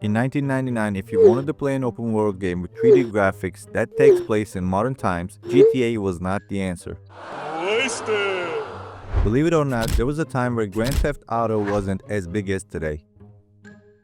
In 1999, if you wanted to play an open world game with 3D graphics that takes place in modern times, GTA was not the answer. Wasted! Believe it or not, there was a time where Grand Theft Auto wasn't as big as today.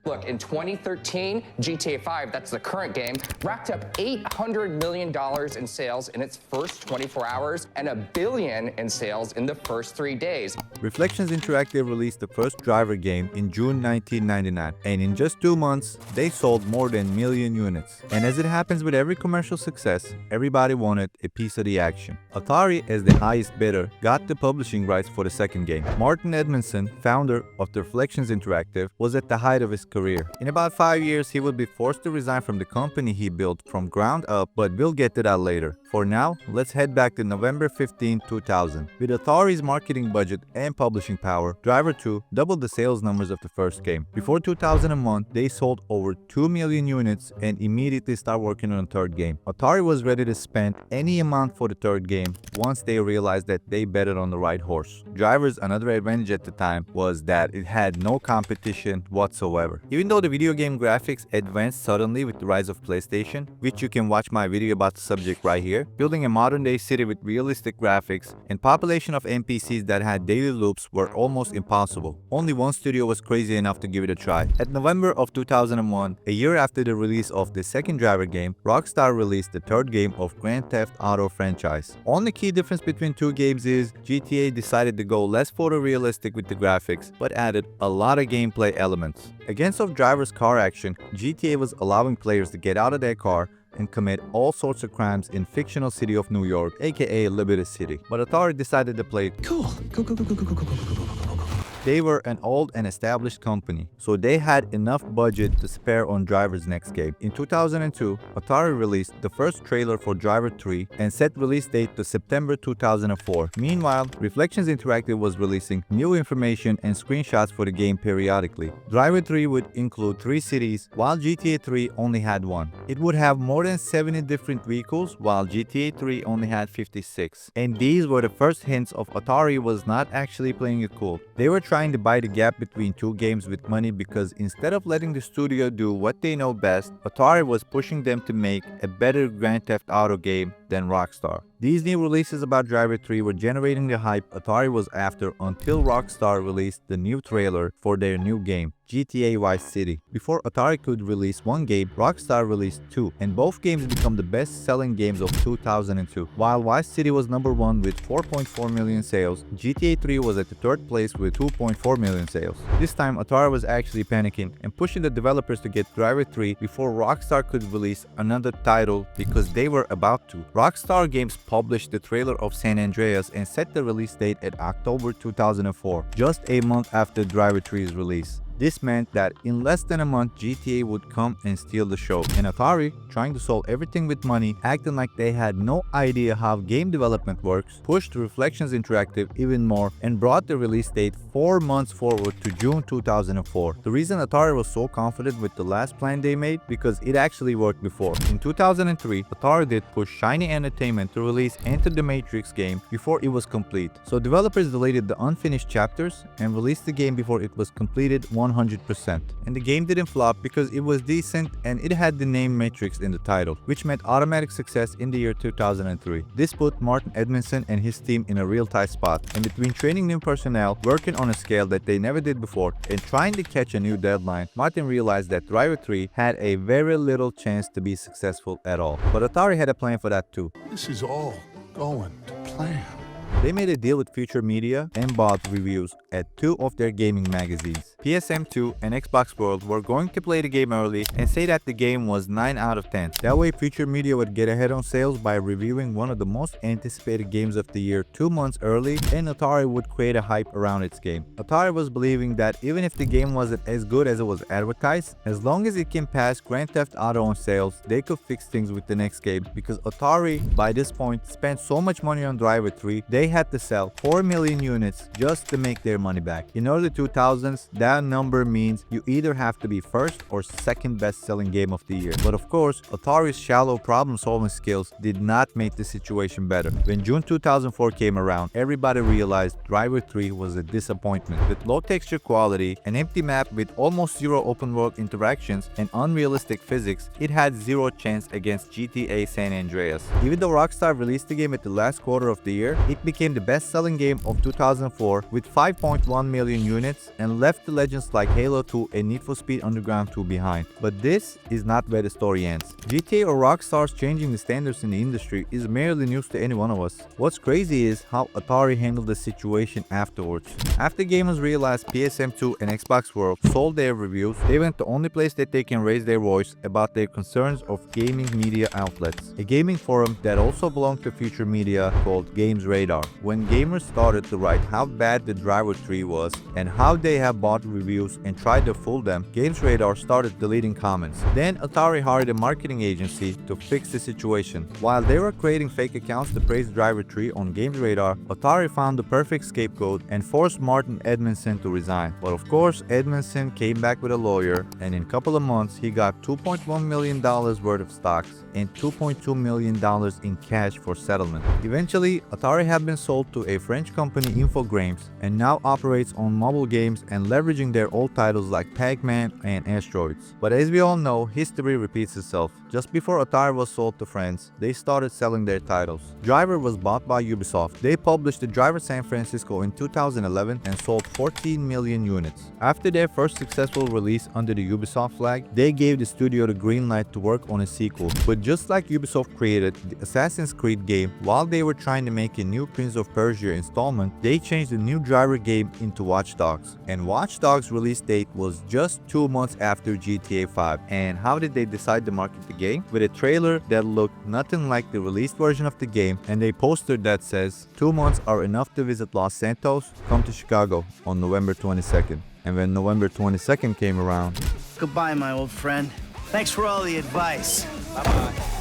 Look, in 2013, GTA 5, that's the current game, racked up $800 million in sales in its first 24 hours and $1 billion in sales in the first 3 days. Reflections Interactive released the first Driver game in June 1999, and in just 2 months, they sold more than 1 million units. And as it happens with every commercial success, everybody wanted a piece of the action. Atari, as the highest bidder, got the publishing rights for the second game. Martin Edmondson, founder of the Reflections Interactive, was at the height of his career. In about 5 years, he would be forced to resign from the company he built from ground up, but we'll get to that later. For now, let's head back to November 15, 2000. With Atari's marketing budget and publishing power, Driver 2 doubled the sales numbers of the first game. Before 2001, they sold over 2 million units and immediately started working on a third game. Atari was ready to spend any amount for the third game once they realized that they betted on the right horse. Driver's another advantage at the time was that it had no competition whatsoever. Even though the video game graphics advanced suddenly with the rise of PlayStation, which you can watch my video about the subject right here, building a modern day city with realistic graphics and population of NPCs that had daily loops were almost impossible. Only one studio was crazy enough to give it a try. At November of 2001, a year after the release of the second Driver game, ROCKSTAR released the third game of Grand Theft Auto franchise. Only key difference between two games is GTA decided to go less photorealistic with the graphics, but added a lot of gameplay elements. Against of Driver's car action, GTA was allowing players to get out of their car and commit all sorts of crimes in fictional city of New York, aka Liberty City. But Atari decided to play it cool. They were an old and established company, so they had enough budget to spare on Driver's next game. In 2002, Atari released the first trailer for Driver 3 and set release date to September 2004. Meanwhile, Reflections Interactive was releasing new information and screenshots for the game periodically. Driver 3 would include 3 cities, while GTA 3 only had 1. It would have more than 70 different vehicles, while GTA 3 only had 56. And these were the first hints of Atari was not actually playing it cool. They were trying to buy the gap between two games with money because instead of letting the studio do what they know best, Atari was pushing them to make a better Grand Theft Auto game than ROCKSTAR. These new releases about Driver 3 were generating the hype Atari was after until ROCKSTAR released the new trailer for their new game, GTA Vice City. Before Atari could release one game, ROCKSTAR released 2, and both games become the best-selling games of 2002. While Vice City was number 1 with 4.4 million sales, GTA 3 was at the third place with 2.4 million sales. This time, Atari was actually panicking and pushing the developers to get Driver 3 before ROCKSTAR could release another title because they were about to. ROCKSTAR Games published the trailer of San Andreas and set the release date at October 2004, just a month after Driver 3's release. This meant that in less than a month, GTA would come and steal the show, and Atari, trying to solve everything with money, acting like they had no idea how game development works, pushed Reflections Interactive even more and brought the release date 4 months forward to June 2004. The reason Atari was so confident with the last plan they made because it actually worked before. In 2003, Atari did push Shiny Entertainment to release Enter the Matrix game before it was complete, so developers deleted the unfinished chapters and released the game before it was completed 100%. And the game didn't flop because it was decent and it had the name Matrix in the title, which meant automatic success in the year 2003. This put Martin Edmondson and his team in a real tight spot, and between training new personnel, working on a scale that they never did before, and trying to catch a new deadline, Martin realized that Driver 3 had a very little chance to be successful at all. But Atari had a plan for that too. This is all going to plan. They made a deal with Future Media and bought reviews at 2 of their gaming magazines. PSM2 and Xbox World were going to play the game early and say that the game was 9 out of 10. That way Future Media would get ahead on sales by reviewing one of the most anticipated games of the year 2 months early, and Atari would create a hype around its game. Atari was believing that even if the game wasn't as good as it was advertised, as long as it can pass Grand Theft Auto on sales, they could fix things with the next game, because Atari by this point spent so much money on Driver 3, they had to sell 4 million units just to make their money back. In early 2000s, that that number means you either have to be first or second best-selling game of the year. But of course, Atari's shallow problem-solving skills did not make the situation better. When June 2004 came around, everybody realized Driver 3 was a disappointment. With low texture quality, an empty map with almost zero open-world interactions, and unrealistic physics, it had zero chance against GTA San Andreas. Even though Rockstar released the game at the last quarter of the year, it became the best-selling game of 2004 with 5.1 million units and left the legends like Halo 2 and Need for Speed Underground 2 behind. But this is not where the story ends. GTA or Rockstar's changing the standards in the industry is merely news to any one of us. What's crazy is how Atari handled the situation afterwards. After gamers realized PSM2 and Xbox World sold their reviews, they went the only place that they can raise their voice about their concerns of gaming media outlets. A gaming forum that also belonged to Future Media called Games Radar. When gamers started to write how bad the Driver 3 was and how they have bought reviews and tried to fool them, Games Radar started deleting comments. Then Atari hired a marketing agency to fix the situation. While they were creating fake accounts to praise Driver 3 on Games Radar, Atari found the perfect scapegoat and forced Martin Edmondson to resign. But of course, Edmondson came back with a lawyer, and in a couple of months he got $2.1 million worth of stocks and $2.2 million in cash for settlement. Eventually, Atari had been sold to a French company, Infogrames, and now operates on mobile games and leveraging their old titles like Pac-Man and Asteroids. But as we all know, history repeats itself. Just before Atari was sold to France, they started selling their titles. Driver was bought by Ubisoft. They published the Driver San Francisco in 2011 and sold 14 million units. After their first successful release under the Ubisoft flag, they gave the studio the green light to work on a sequel. But just like Ubisoft created the Assassin's Creed game, while they were trying to make a new Prince of Persia installment, they changed the new Driver game into Watch Dogs. And Watch Dogs' release date was just 2 months after GTA 5. And how did they decide to market the game? With a trailer that looked nothing like the released version of the game and a poster that says 2 months are enough to visit Los Santos, come to Chicago on November 22nd. And when November 22nd came around, Goodbye, my old friend. Thanks for all the advice. Bye-bye.